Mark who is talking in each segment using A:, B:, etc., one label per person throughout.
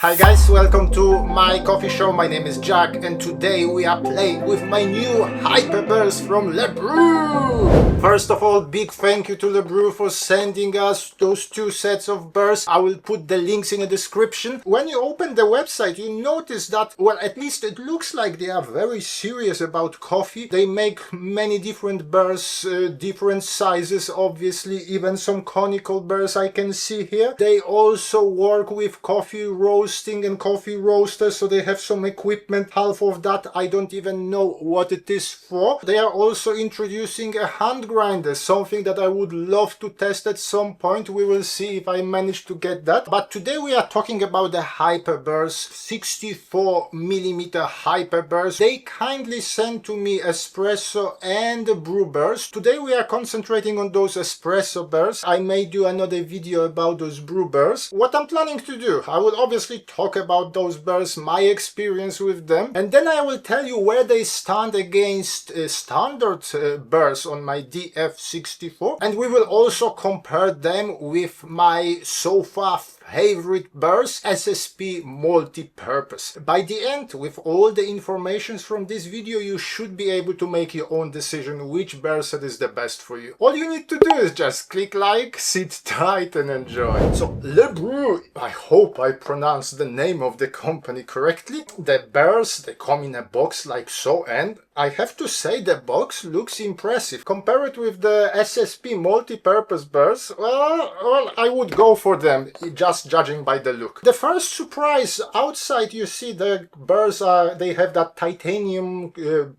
A: Hi guys, welcome to my coffee show. My name is Jack and today we are playing with my new Hyper Burrs from Lebrew. First of all, big thank you to Lebrew for sending us those two sets of burrs. I will put the links in the description. When you open the website, you notice that, well, at least it looks like they are very serious about coffee. They make many different burrs, different sizes, obviously, even some conical burrs I can see here. They also work with coffee roasting and coffee roasters, so they have some equipment. Half of that I don't even know what it is for. They are also introducing a hand grinder, something that I would love to test at some point. We will see if I manage to get that. But today we are talking about the Hyper Burrs 64mm Hyper Burrs. They kindly sent to me espresso and brew burrs. Today we are concentrating on those espresso burrs. I may do another video about those brew burrs. What I'm planning to do, I will obviously talk about those burrs, my experience with them, and then I will tell you where they stand against Standard Burrs on my DF64, and we will also compare them with my so far favorite burrs, SSP multi-purpose. By the end, with all the information from this video, you should be able to make your own decision which burr set is the best for you. All you need to do is just click like, sit tight and enjoy. So Lebrew, I hope I pronounced the name of the company correctly. The burrs, they come in a box like so, and I have to say the box looks impressive. Compare it with the SSP multi-purpose burrs, well, I would go for them, just judging by the look. The first surprise, outside you see the burrs they have that titanium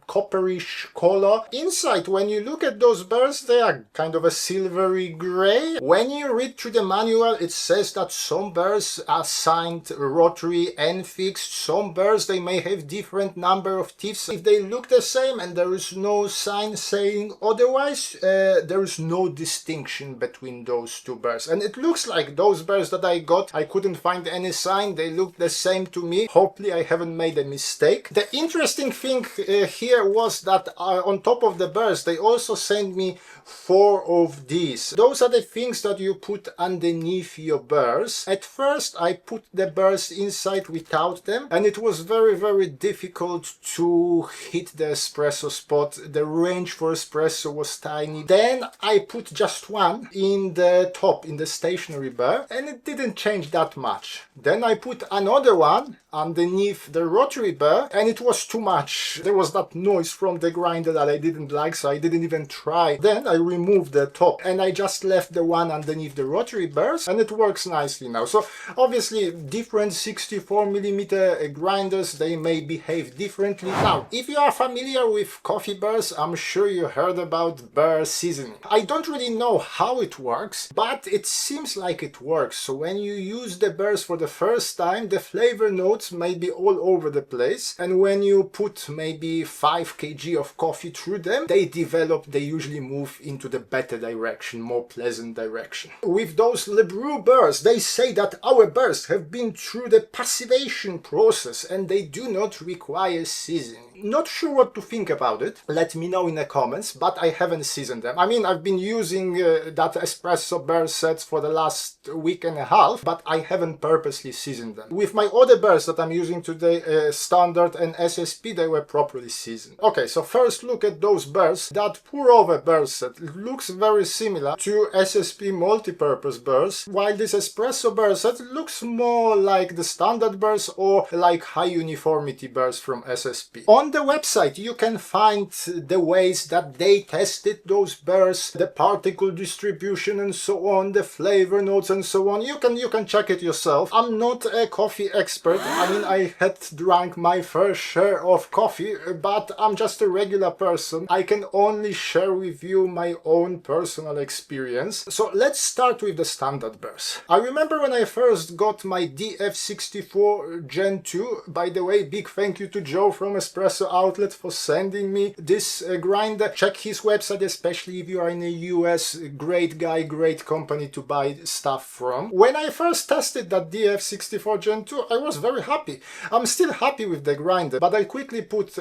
A: copperish color. Inside, when you look at those burrs, they are kind of a silvery gray. When you read through the manual, it says that some burrs are signed rotary and fixed. Some burrs, they may have different number of teeth. If they look the same and there is no sign saying otherwise, there is no distinction between those two burrs. And it looks like those burrs that I got, I couldn't find any sign. They look the same to me. Hopefully I haven't made a mistake. The interesting thing here was that on top of the burrs, they also sent me 4 of these. Those are the things that you put underneath your burrs. At first I put the burrs inside without them, and it was very difficult to hit the espresso spot. The range for espresso was tiny. Then I put just one in the top, in the stationary burr, and it didn't change that much. Then I put another one underneath the rotary burr, and it was too much. There was that noise from the grinder that I didn't like, so I didn't even try. Then I removed the top and I just left the one underneath the rotary burrs, and it works nicely now. So obviously different 64mm grinders, they may behave differently. Now, if you are familiar with coffee burrs, I'm sure you heard about burr seasoning. I don't really know how it works, but it seems like it works. So when you use the burrs for the first time, the flavor notes may be all over the place, and when you put maybe 5 kg of coffee through them, they usually move into the better direction, more pleasant direction. With those Lebrew burrs, they say that our burrs have been through the passivation process and they do not require seasoning. Not sure what to think about it. Let me know in the comments, but I haven't seasoned them. I mean, I've been using that espresso burr sets for the last week and a half, but I haven't purposely seasoned them. With my other burrs that I'm using today, Standard and SSP, they were properly seasoned. Okay, so first look at those burrs. That pour-over burr set looks very similar to SSP multi-purpose burrs, while this espresso burr set looks more like the Standard burrs or like high uniformity burrs from SSP. On the website you can find the ways that they tested those burrs, the particle distribution and so on, the flavor notes and so on. You can check it yourself. I'm not a coffee expert. I mean, I had drank my fair share of coffee, but I'm just a regular person. I can only share with you my own personal experience. So let's start with the Standard burrs. I remember when I first got my DF64 Gen 2, by the way, big thank you to Joe from Espresso Outlet for for sending me this grinder. Check his website, especially if you are in the US. Great guy, great company to buy stuff from. When I first tested that DF64 Gen 2, I was very happy. I'm still happy with the grinder, but I quickly put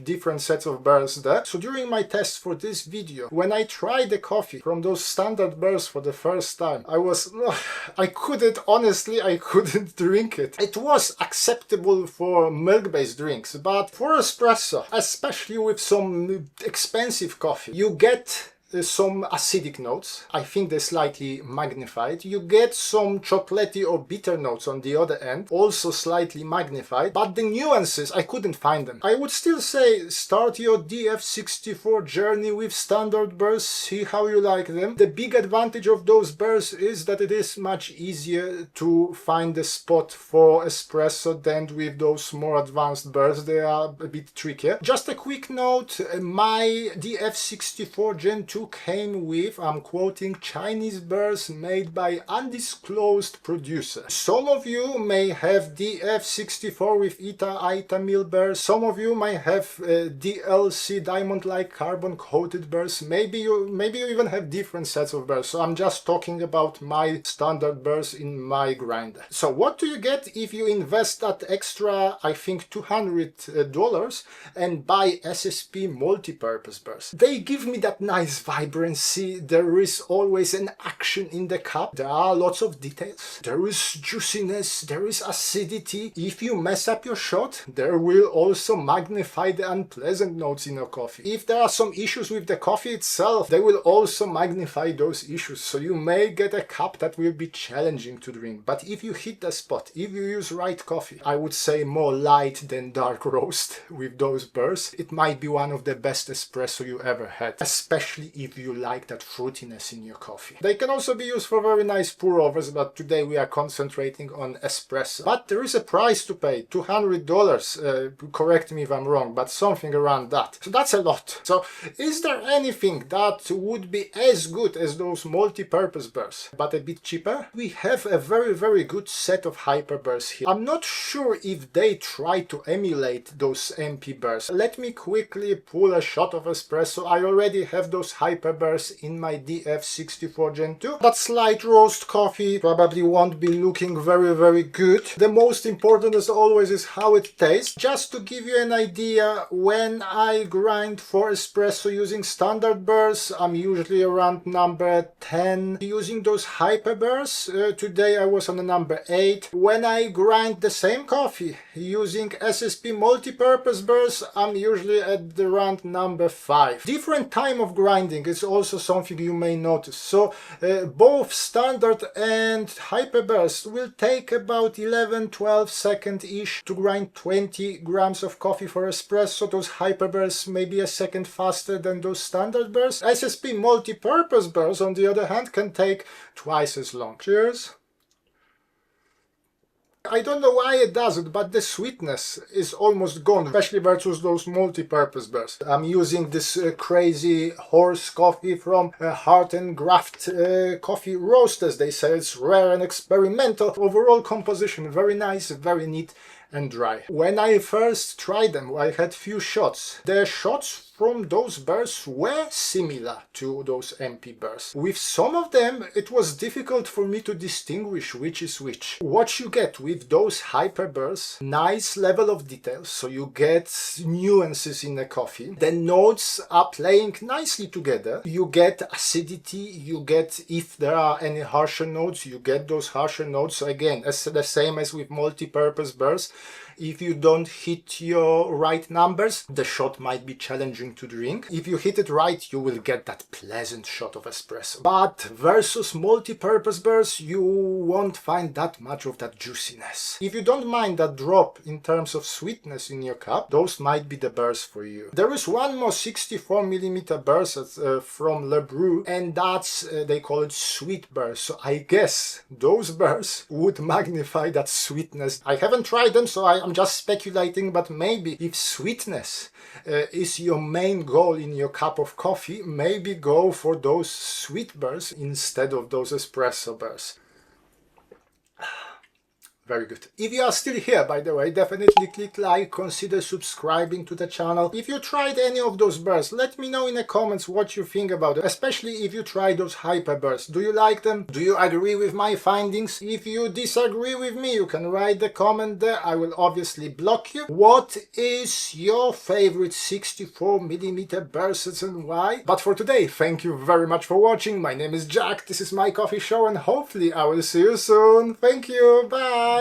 A: different sets of burrs there. So during my test for this video, when I tried the coffee from those Standard Burrs for the first time, I couldn't drink it. It was acceptable for milk-based drinks, but for espresso, especially with some expensive coffee, you get some acidic notes. I think they're slightly magnified. You get some chocolatey or bitter notes on the other end, also slightly magnified, but the nuances, I couldn't find them. I would still say start your DF64 journey with Standard Burrs, see how you like them. The big advantage of those burrs is that it is much easier to find a spot for espresso than with those more advanced burrs. They are a bit trickier. Just a quick note, my DF64 Gen 2 came with, I'm quoting, Chinese burrs made by undisclosed producer. Some of you may have DF64 with ITA mill burrs. Some of you might have DLC diamond-like carbon coated burrs. Maybe you even have different sets of burrs. So I'm just talking about my Standard burrs in my grinder. So what do you get if you invest that extra, I think, $200 and buy SSP multi-purpose burrs? They give me that nice vibrancy. There is always an action in the cup. There are lots of details. There is juiciness. There is acidity. If you mess up your shot, there will also magnify the unpleasant notes in your coffee. If there are some issues with the coffee itself, they will also magnify those issues. So you may get a cup that will be challenging to drink. But if you hit the spot, if you use right coffee, I would say more light than dark roast with those burrs, it might be one of the best espresso you ever had, especially if you like that fruitiness in your coffee. They can also be used for very nice pour-overs, but today we are concentrating on espresso. But there is a price to pay, $200, correct me if I'm wrong, but something around that. So that's a lot. So is there anything that would be as good as those multi-purpose burrs, but a bit cheaper? We have a very good set of Hyper Burrs here. I'm not sure if they try to emulate those MP burrs. Let me quickly pull a shot of espresso. I already have those Hyper Burrs in my DF64 Gen 2. That slight roast coffee probably won't be looking very good. The most important as always is how it tastes. Just to give you an idea, when I grind for espresso using Standard Burrs, I'm usually around number 10. Using those Hyper Burrs, today I was on the number 8. When I grind the same coffee using SSP multi-purpose burrs, I'm usually at around number 5. Different time of grinding is also something you may notice. So both Standard and Hyper Burrs will take about 11-12 seconds-ish to grind 20 grams of coffee for espresso. Those Hyper Burrs may be a second faster than those Standard Burrs. SSP multi-purpose burrs, on the other hand, can take twice as long. Cheers! I don't know why it does it, but the sweetness is almost gone, especially versus those multi-purpose burrs. I'm using this crazy horse coffee from Heart and Graft coffee roasters. They say it's rare and experimental. Overall composition, very nice, very neat and dry. When I first tried them, I had few shots. The shots from those burrs were similar to those MP burrs. With some of them, it was difficult for me to distinguish which is which. What you get with those Hyper Burrs, nice level of detail, so you get nuances in the coffee. The notes are playing nicely together. You get acidity, you get, if there are any harsher notes, you get those harsher notes. So again, it's the same as with multi-purpose burrs. If you don't hit your right numbers, the shot might be challenging to drink. If you hit it right, you will get that pleasant shot of espresso. But versus multi-purpose burrs, you won't find that much of that juiciness. If you don't mind that drop in terms of sweetness in your cup, those might be the burrs for you. There is one more 64mm burrs from Lebrew, and that's, they call it sweet burrs. So I guess those burrs would magnify that sweetness. I haven't tried them, so I'm just speculating, but maybe if sweetness is your main goal in your cup of coffee, maybe go for those sweet burrs instead of those espresso burrs. Very good. If you are still here, by the way, definitely click like, consider subscribing to the channel. If you tried any of those burrs, let me know in the comments what you think about it, especially if you tried those Hyper Burrs. Do you like them? Do you agree with my findings? If you disagree with me, you can write the comment there. I will obviously block you. What is your favorite 64mm bursts and why? But for today, thank you very much for watching. My name is Jack, this is my coffee show, and hopefully I will see you soon. Thank you, bye!